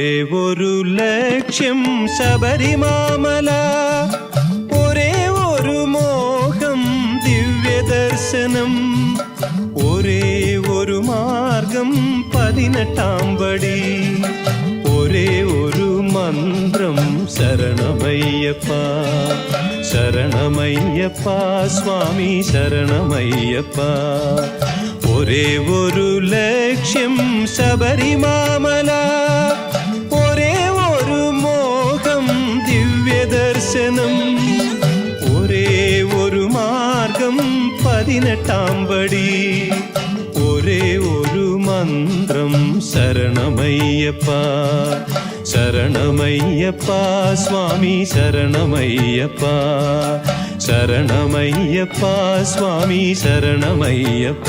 ഒരു ലക്ഷ്യം ശബരിമാമല, ഒരേ ഒരു മോഹം ദിവ്യദർശനം, ഒരേ ഒരു മാർഗം 18-ാം പടി, ഒരേ ഒരു മന്ത്രം ശരണമയ്യപ്പ ശരണമയ്യപ്പ സ്വാമി ശരണമയ്യപ്പ. ഒരേ ഒരു ലക്ഷ്യം ശബരിമാമല, ഒരേ ഒരു മോഹം ദിവ്യദർശനം, ഒരേ ഒരു മാർഗം 18-ാം പടി, ഒരേ ഒരു മന്ത്രം ശരണമയ്യപ്പ ശരണമയ്യപ്പ സ്വാമി ശരണമയ്യപ്പ ശരണമയ്യപ്പ സ്വാമി ശരണമയ്യപ്പ.